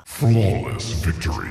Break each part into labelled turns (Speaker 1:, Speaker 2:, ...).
Speaker 1: Flawless victory.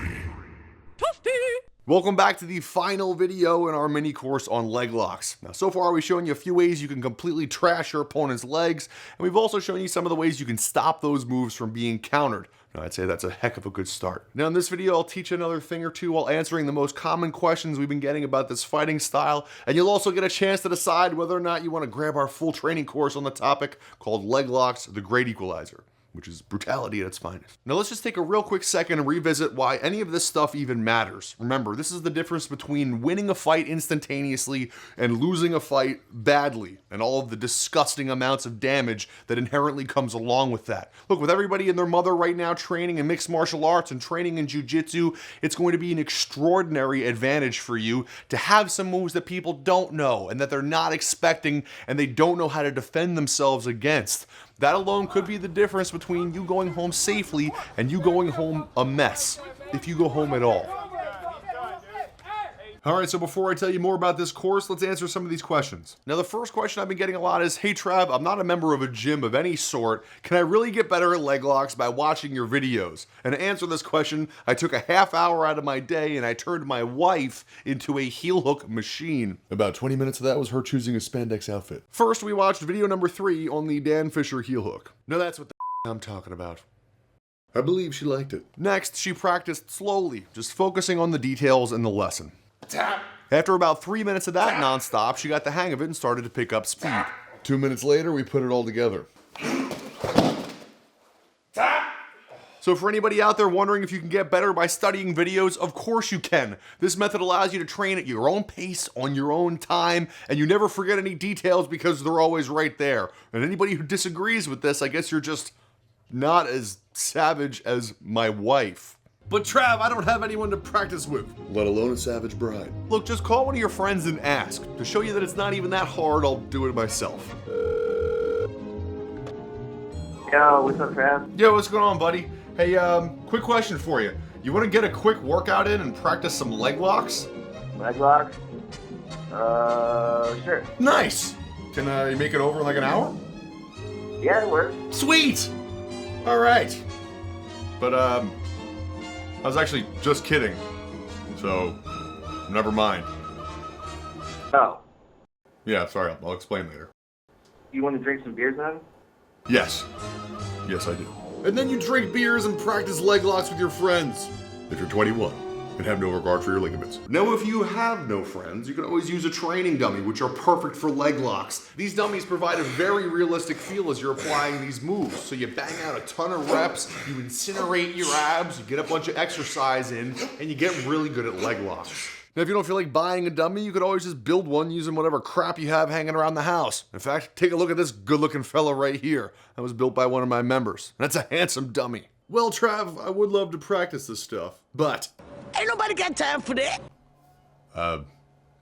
Speaker 2: Welcome back to the final video in our mini course on leg locks. Now, so far we've shown you a few ways you can completely trash your opponent's legs, and we've also shown you some of the ways you can stop those moves from being countered. Now, I'd say that's a heck of a good start. Now, in this video, I'll teach you another thing or two while answering the most common questions we've been getting about this fighting style, and you'll also get a chance to decide whether or not you want to grab our full training course on the topic called Leg Locks, the Great Equalizer, which is brutality at its finest. Now let's just take a real quick second and revisit why any of this stuff even matters. Remember, this is the difference between winning a fight instantaneously and losing a fight badly, and all of the disgusting amounts of damage that inherently comes along with that. Look, with everybody and their mother right now training in mixed martial arts and training in jiu-jitsu, it's going to be an extraordinary advantage for you to have some moves that people don't know and that they're not expecting and they don't know how to defend themselves against. That alone could be the difference between you going home safely and you going home a mess, if you go home at all. Alright, so before I tell you more about this course, let's answer some of these questions. Now, the first question I've been getting a lot is, hey Trav, I'm not a member of a gym of any sort. Can I really get better at leg locks by watching your videos? And to answer this question, I took a half hour out of my day and I turned my wife into a heel hook machine. About 20 minutes of that was her choosing a spandex outfit. First, we watched video number 3 on the Dan Fisher heel hook. Now that's what the I'm talking about. I believe she liked it. Next, she practiced slowly, just focusing on the details in the lesson. Tap. After about 3 minutes of that nonstop, she got the hang of it and started to pick up speed. 2 minutes later, we put it all together. Tap. So for anybody out there wondering if you can get better by studying videos, of course you can. This method allows you to train at your own pace, on your own time, and you never forget any details because they're always right there. And anybody who disagrees with this, I guess you're just not as savage as my wife. But Trav, I don't have anyone to practice with, let alone a savage bride. Look, just call one of your friends and ask. To show you that it's not even that hard, I'll do it myself.
Speaker 3: Yo, what's up, Trav?
Speaker 2: Yo, what's going on, buddy? Hey, quick question for you. You want to get a quick workout in and practice some leg locks?
Speaker 3: Leg locks? Sure.
Speaker 2: Nice! Can you make it over in like an hour?
Speaker 3: Yeah, it works.
Speaker 2: Sweet! Alright. But, I was actually just kidding, so never mind.
Speaker 3: Oh.
Speaker 2: Yeah, sorry, I'll explain later.
Speaker 3: You want to drink some beers then?
Speaker 2: Yes. Yes, I do. And then you drink beers and practice leg locks with your friends. If you're 21 and have no regard for your ligaments. Now, if you have no friends, you can always use a training dummy, which are perfect for leg locks. These dummies provide a very realistic feel as you're applying these moves. So you bang out a ton of reps, you incinerate your abs, you get a bunch of exercise in, and you get really good at leg locks. Now, if you don't feel like buying a dummy, you could always just build one using whatever crap you have hanging around the house. In fact, take a look at this good-looking fella right here. That was built by one of my members. That's a handsome dummy. Well, Trav, I would love to practice this stuff, but
Speaker 4: ain't nobody got time for that.
Speaker 2: I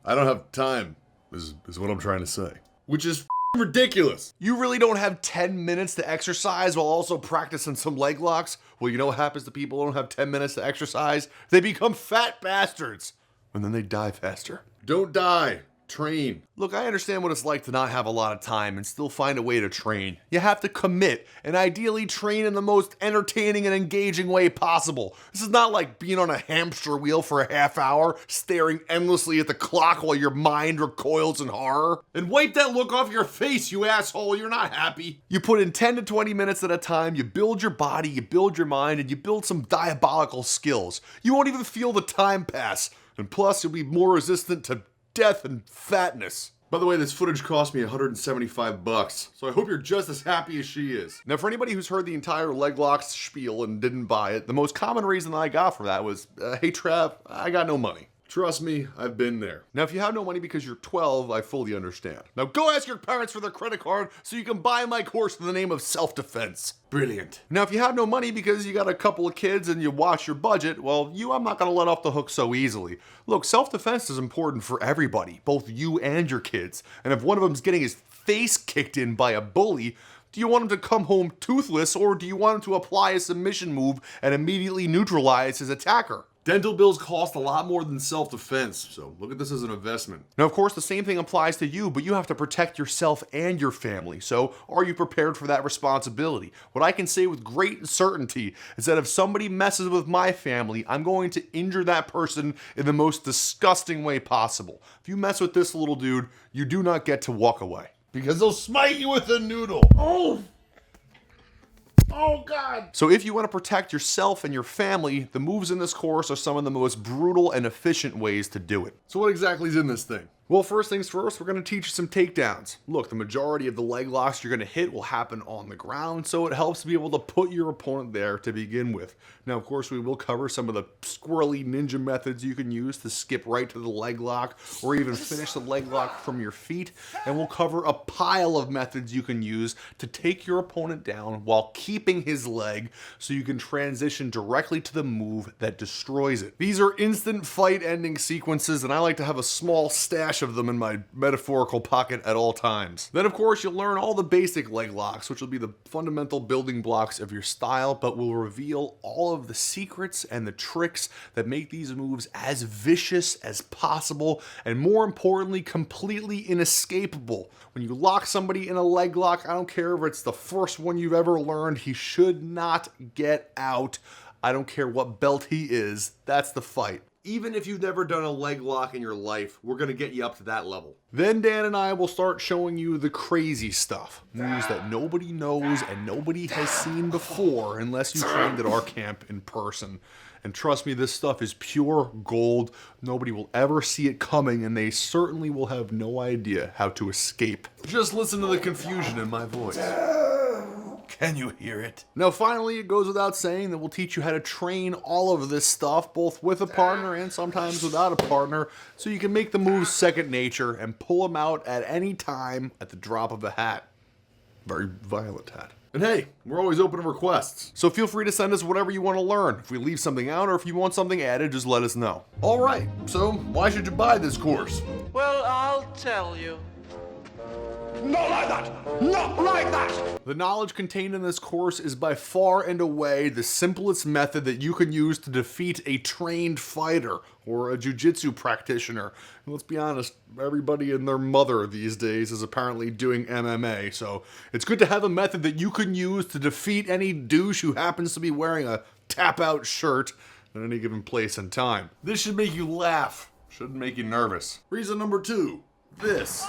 Speaker 2: don't have time, is what I'm trying to say. Which is ridiculous. You really don't have 10 minutes to exercise while also practicing some leg locks? Well, you know what happens to people who don't have 10 minutes to exercise? They become fat bastards. And then they die faster. Don't die. Train. Look, I understand what it's like to not have a lot of time and still find a way to train. You have to commit and ideally train in the most entertaining and engaging way possible. This is not like being on a hamster wheel for a half hour, staring endlessly at the clock while your mind recoils in horror. And wipe that look off your face, you asshole, you're not happy. You put in 10 to 20 minutes at a time, you build your body, you build your mind, and you build some diabolical skills. You won't even feel the time pass. And plus, you'll be more resistant to death and fatness. By the way, this footage cost me $175, so I hope you're just as happy as she is. Now, for anybody who's heard the entire leg locks spiel and didn't buy it, the most common reason I got for that was, hey Trav, I got no money. Trust me, I've been there. Now, if you have no money because you're 12, I fully understand. Now, go ask your parents for their credit card so you can buy my course in the name of self-defense. Brilliant. Now, if you have no money because you got a couple of kids and you watch your budget, well, I'm not gonna let off the hook so easily. Look, self-defense is important for everybody, both you and your kids. And if one of them's getting his face kicked in by a bully, do you want him to come home toothless, or do you want him to apply a submission move and immediately neutralize his attacker? Dental bills cost a lot more than self-defense, so look at this as an investment. Now, of course, the same thing applies to you, but you have to protect yourself and your family. So are you prepared for that responsibility? What I can say with great certainty is that if somebody messes with my family, I'm going to injure that person in the most disgusting way possible. If you mess with this little dude, you do not get to walk away. Because they'll smite you with a noodle. Oh! Oh God! So if you want to protect yourself and your family, the moves in this course are some of the most brutal and efficient ways to do it. So what exactly is in this thing? Well, first things first, we're going to teach you some takedowns. Look, the majority of the leg locks you're going to hit will happen on the ground, so it helps to be able to put your opponent there to begin with. Now, of course, we will cover some of the squirrely ninja methods you can use to skip right to the leg lock or even finish the leg lock from your feet, and we'll cover a pile of methods you can use to take your opponent down while keeping his leg so you can transition directly to the move that destroys it. These are instant fight ending sequences, and I like to have a small stash of them in my metaphorical pocket at all times. Then, of course, you'll learn all the basic leg locks, which will be the fundamental building blocks of your style, but will reveal all of the secrets and the tricks that make these moves as vicious as possible, and more importantly, completely inescapable. When you lock somebody in a leg lock, I don't care if it's the first one you've ever learned, he should not get out. I don't care what belt he is, that's the fight. Even if you've never done a leg lock in your life, we're gonna get you up to that level. Then Dan and I will start showing you the crazy stuff. Moves that nobody knows and nobody has seen before unless you trained at our camp in person. And trust me, this stuff is pure gold. Nobody will ever see it coming, and they certainly will have no idea how to escape. Just listen to the confusion in my voice. Can you hear it? Now, finally, it goes without saying that we'll teach you how to train all of this stuff, both with a partner and sometimes without a partner, so you can make the moves second nature and pull them out at any time at the drop of a hat. Very violent hat. And hey, we're always open to requests, so feel free to send us whatever you want to learn. If we leave something out or if you want something added, just let us know. All right, so why should you buy this course?
Speaker 1: Well, I'll tell you.
Speaker 4: Not like that! Not like that!
Speaker 2: The knowledge contained in this course is by far and away the simplest method that you can use to defeat a trained fighter or a jiu-jitsu practitioner. And let's be honest, everybody and their mother these days is apparently doing MMA, so it's good to have a method that you can use to defeat any douche who happens to be wearing a tap-out shirt at any given place and time. This should make you laugh, shouldn't make you nervous. Reason number 2, this.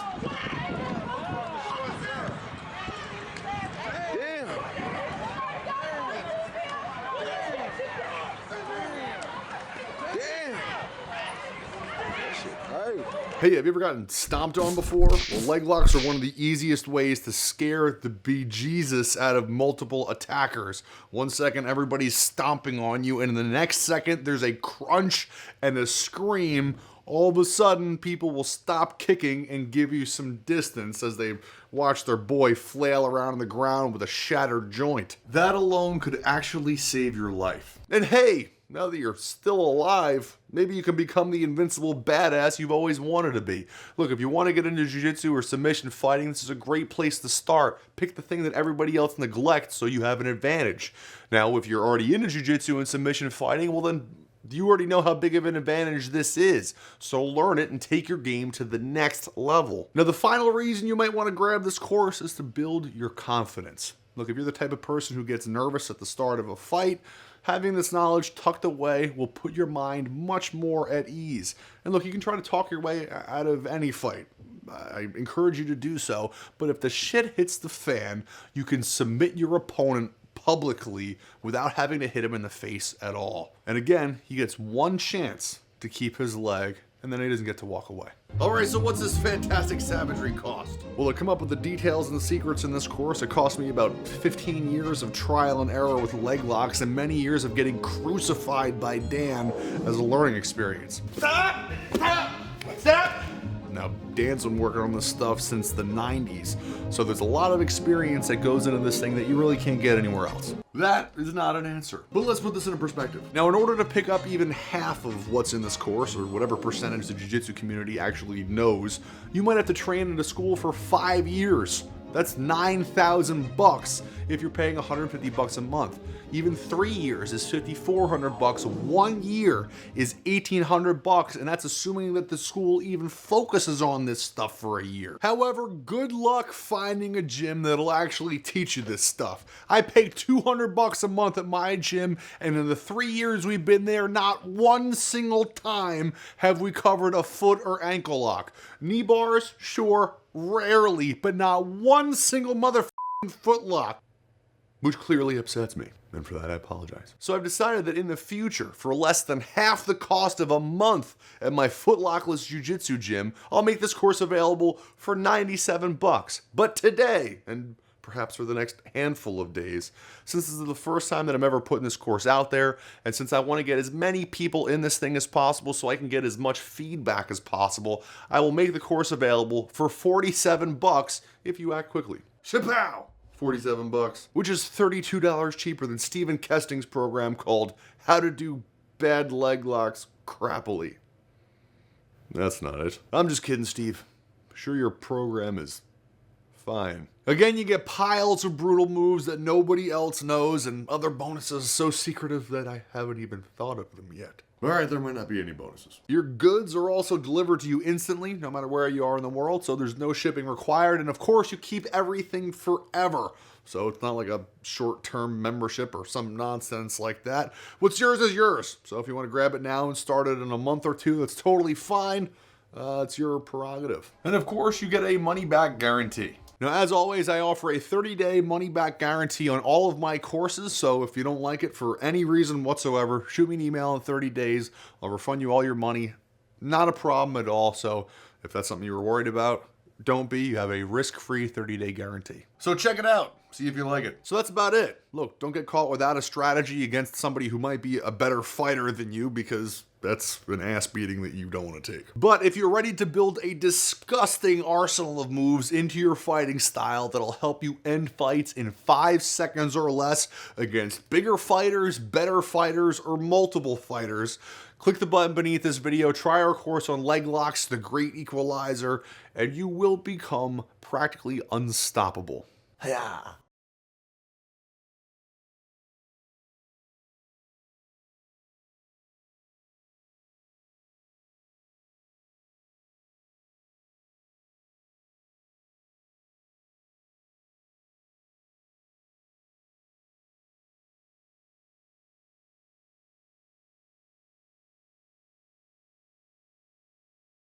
Speaker 2: Hey, have you ever gotten stomped on before? Well, leg locks are one of the easiest ways to scare the bejesus out of multiple attackers. 1 second, everybody's stomping on you, and in the next second, there's a crunch and a scream. All of a sudden, people will stop kicking and give you some distance as they watch their boy flail around on the ground with a shattered joint. That alone could actually save your life. And hey, now that you're still alive, maybe you can become the invincible badass you've always wanted to be. Look, if you want to get into jiu-jitsu or submission fighting, this is a great place to start. Pick the thing that everybody else neglects so you have an advantage. Now, if you're already into jiu-jitsu and submission fighting, well then, you already know how big of an advantage this is. So learn it and take your game to the next level. Now, the final reason you might want to grab this course is to build your confidence. Look, if you're the type of person who gets nervous at the start of a fight, having this knowledge tucked away will put your mind much more at ease. And look, you can try to talk your way out of any fight. I encourage you to do so, but if the shit hits the fan, you can submit your opponent publicly without having to hit him in the face at all. And again, he gets one chance to keep his leg, and then he doesn't get to walk away. Alright, so what's this fantastic savagery cost? Well, to come up with the details and the secrets in this course, it cost me about 15 years of trial and error with leg locks and many years of getting crucified by Dan as a learning experience.
Speaker 4: Stop! Stop! Stop!
Speaker 2: Now, Dan's been working on this stuff since the 90s, so there's a lot of experience that goes into this thing that you really can't get anywhere else. That is not an answer, but let's put this into perspective. Now, in order to pick up even half of what's in this course, or whatever percentage the jiu-jitsu community actually knows, you might have to train in a school for 5 years. That's 9,000 bucks if you're paying 150 bucks a month. Even 3 years is 5,400 bucks. 1 year is 1,800 bucks, and that's assuming that the school even focuses on this stuff for a year. However, good luck finding a gym that'll actually teach you this stuff. I pay 200 bucks a month at my gym, and in the 3 years we've been there, not one single time have we covered a foot or ankle lock. Knee bars, sure, rarely, but not one single motherfucking foot lock. Which clearly upsets me, and for that I apologize. So I've decided that in the future, for less than half the cost of a month at my footlockless jiu-jitsu gym, I'll make this course available for 97 bucks. But today, and perhaps for the next handful of days, since this is the first time that I'm ever putting this course out there, and since I want to get as many people in this thing as possible so I can get as much feedback as possible, I will make the course available for 47 bucks if you act quickly. Shapow! 47 bucks, which is $32 cheaper than Stephen Kesting's program called How to Do Bad Leg Locks Crappily. That's not it. I'm just kidding, Steve. Sure, your program is fine. Again, you get piles of brutal moves that nobody else knows and other bonuses so secretive that I haven't even thought of them yet. Alright, there might not be any bonuses. Your goods are also delivered to you instantly, no matter where you are in the world, so there's no shipping required, and of course you keep everything forever. So it's not like a short-term membership or some nonsense like that. What's yours is yours. So if you want to grab it now and start it in a month or two, that's totally fine. It's your prerogative. And of course you get a money-back guarantee. Now, as always, I offer a 30-day money-back guarantee on all of my courses, so if you don't like it for any reason whatsoever, shoot me an email in 30 days. I'll refund you all your money. Not a problem at all, so if that's something you were worried about, don't be. You have a risk-free 30-day guarantee. So check it out. See if you like it. So that's about it. Look, don't get caught without a strategy against somebody who might be a better fighter than you, because that's an ass beating that you don't want to take. But if you're ready to build a disgusting arsenal of moves into your fighting style that'll help you end fights in 5 seconds or less against bigger fighters, better fighters, or multiple fighters, click the button beneath this video, try our course on leg locks, the great equalizer, and you will become practically unstoppable. Yeah.